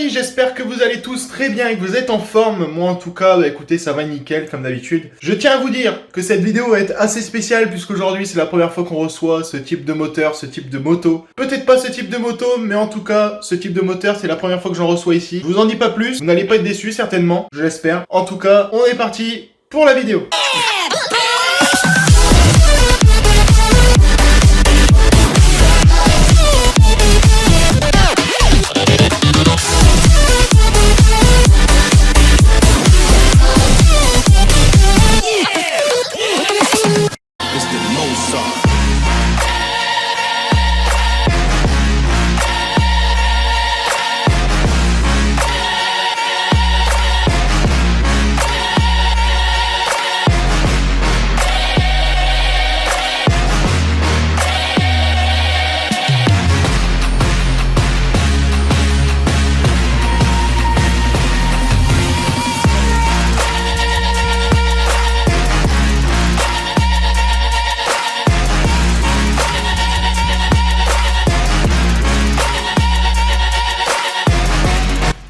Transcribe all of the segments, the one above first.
amis, j'espère que vous allez tous très bien et que vous êtes en forme. Moi en tout cas, bah, écoutez, ça va nickel comme d'habitude. Je tiens à vous dire que cette vidéo va être assez spéciale puisqu'aujourd'hui c'est la première fois qu'on reçoit ce type de moteur, ce type de moto. Peut-être pas ce type de moto, mais en tout cas, ce type de moteur c'est la première fois que j'en reçois ici. Je vous en dis pas plus, vous n'allez pas être déçus certainement, je l'espère. En tout cas, on est parti pour la vidéo.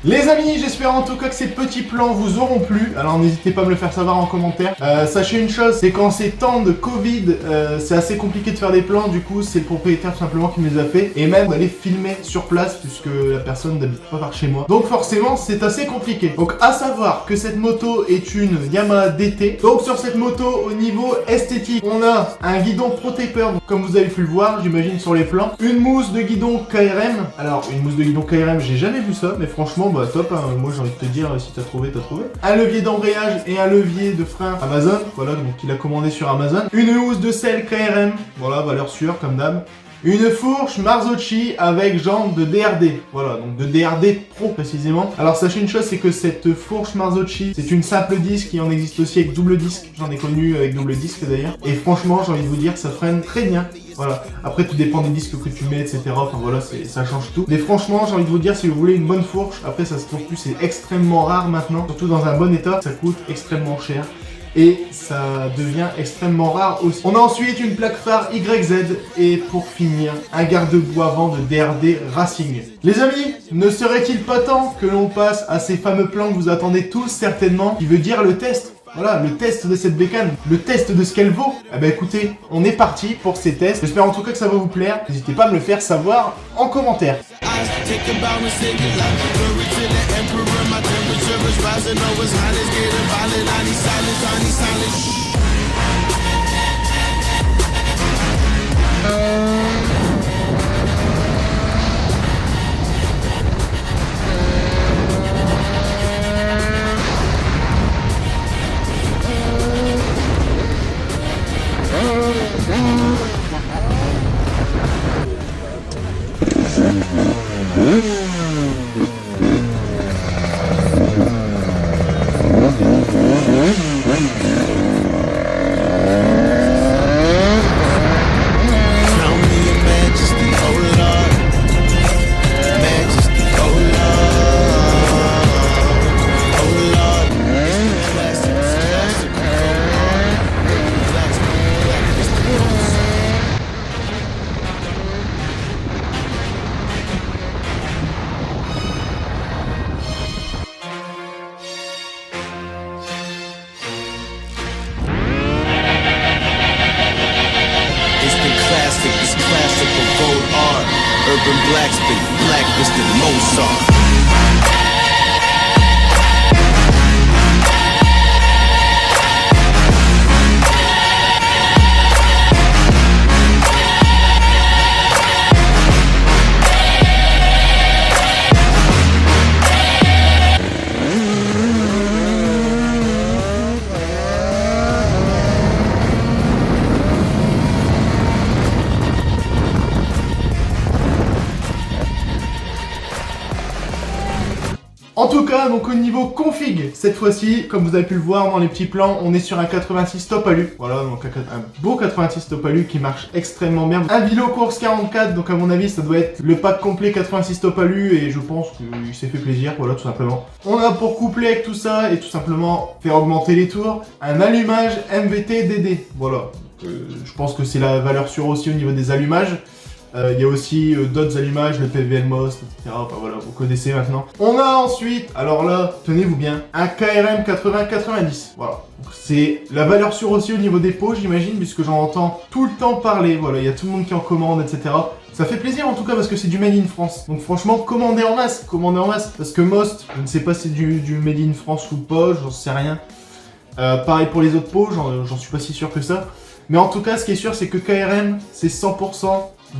Les amis, j'espère en tout cas que ces petits plans vous auront plu. Alors n'hésitez pas à me le faire savoir en commentaire. Sachez une chose, c'est qu'en ces temps de Covid, c'est assez compliqué de faire des plans. Du coup, c'est le propriétaire tout simplement qui me les a fait. Et même d'aller filmer sur place puisque la personne n'habite pas par chez moi. Donc forcément, c'est assez compliqué. Donc à savoir que cette moto est une Yamaha DT. Donc sur cette moto, au niveau esthétique, on a un guidon protecteur, comme vous avez pu le voir, j'imagine sur les plans. Une mousse de guidon KRM. Alors une mousse de guidon KRM, j'ai jamais vu ça, mais franchement, bah top, hein. Moi j'ai envie de te dire, si t'as trouvé, t'as trouvé. Un levier d'embrayage et un levier de frein Amazon, voilà, donc il a commandé sur Amazon. Une housse de selle KRM, voilà, valeur sûre comme d'hab. Une fourche Marzocchi avec jambe de DRD, voilà, donc de DRD Pro précisément. Alors sachez une chose, c'est que cette fourche Marzocchi, c'est une simple disque, il en existe aussi avec double disque, j'en ai connu avec double disque d'ailleurs. Et franchement, j'ai envie de vous dire que ça freine très bien. Voilà, après tout dépend des disques que tu mets, etc. Enfin voilà, ça change tout. Mais franchement, j'ai envie de vous dire, si vous voulez une bonne fourche, après ça se trouve plus, c'est extrêmement rare maintenant. Surtout dans un bon état, ça coûte extrêmement cher. Et ça devient extrêmement rare aussi. On a ensuite une plaque phare YZ et pour finir, un garde-boue avant de DRD Racing. Les amis, ne serait-il pas temps que l'on passe à ces fameux plans que vous attendez tous certainement, qui veut dire le test? Voilà, le test de cette bécane, le test de ce qu'elle vaut. Eh ben écoutez, on est parti pour ces tests. J'espère en tout cas que ça va vous plaire. N'hésitez pas à me le faire savoir en commentaire. Urban Blacksmith, Blacklisted Mozart. En tout cas, donc au niveau config, cette fois-ci, comme vous avez pu le voir dans les petits plans, on est sur un 86 top alu. Voilà, donc un beau 86 top alu qui marche extrêmement bien. Un Vilo Course 44, donc à mon avis, ça doit être le pack complet 86 top alu et je pense qu'il s'est fait plaisir, voilà, tout simplement. On a pour coupler avec tout ça et tout simplement faire augmenter les tours, un allumage MVT DD. Voilà, je pense que c'est la valeur sûre aussi au niveau des allumages. Il y a aussi d'autres allumages, le PVL Most, etc. Enfin voilà, vous connaissez maintenant. On a ensuite, alors là, tenez-vous bien, un KRM 80-90. Voilà. C'est la valeur sûre aussi au niveau des pots, j'imagine, puisque j'en entends tout le temps parler. Voilà, il y a tout le monde qui en commande, etc. Ça fait plaisir en tout cas parce que c'est du Made in France. Donc franchement, commandez en masse, parce que Most, je ne sais pas si c'est du Made in France ou pas, j'en sais rien. Pareil pour les autres pots, j'en suis pas si sûr que ça. Mais en tout cas, ce qui est sûr, c'est que KRM, c'est 100%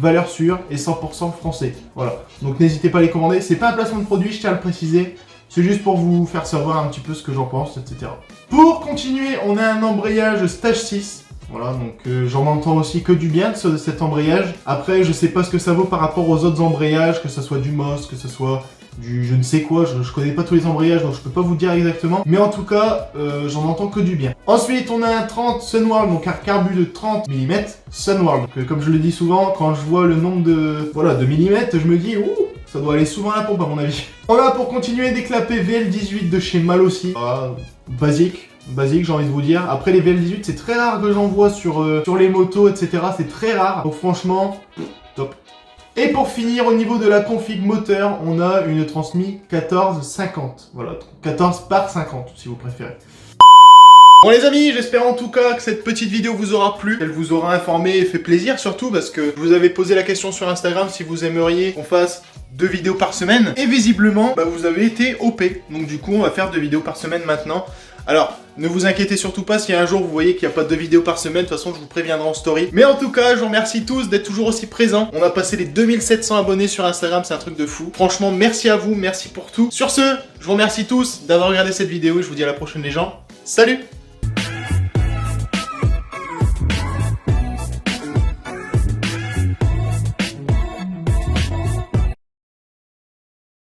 valeur sûre et 100% français. Voilà. Donc n'hésitez pas à les commander. C'est pas un placement de produit, je tiens à le préciser. C'est juste pour vous faire savoir un petit peu ce que j'en pense, etc. Pour continuer, on a un embrayage Stage 6. Voilà, donc j'en entends aussi que du bien de cet embrayage. Après, je sais pas ce que ça vaut par rapport aux autres embrayages, que ce soit du Most, que ce soit du je ne sais quoi, je connais pas tous les embrayages, donc je peux pas vous dire exactement. Mais en tout cas, j'en entends que du bien. Ensuite, on a un 30 Sunworld, donc un carbu de 30 mm Sunworld. Donc, comme je le dis souvent, quand je vois le nombre de millimètres, je me dis, ouh, ça doit aller souvent à la pompe à mon avis. Voilà, pour continuer, des clapets VL18 de chez Mal aussi. Voilà, basique, j'ai envie de vous dire. Après, les VL18, c'est très rare que j'en vois sur les motos, etc. C'est très rare. Donc franchement, top. Et pour finir, au niveau de la config moteur, on a une transmis 14-50. Voilà, 14 par 50, si vous préférez. Bon les amis, j'espère en tout cas que cette petite vidéo vous aura plu, qu'elle vous aura informé et fait plaisir surtout parce que je vous avais posé la question sur Instagram si vous aimeriez qu'on fasse 2 vidéos par semaine. Et visiblement, vous avez été OP. Donc du coup, on va faire 2 vidéos par semaine maintenant. Alors, ne vous inquiétez surtout pas si un jour vous voyez qu'il n'y a pas de vidéos par semaine, de toute façon je vous préviendrai en story. Mais en tout cas, je vous remercie tous d'être toujours aussi présents. On a passé les 2700 abonnés sur Instagram, c'est un truc de fou. Franchement, merci à vous, merci pour tout. Sur ce, je vous remercie tous d'avoir regardé cette vidéo et je vous dis à la prochaine les gens. Salut!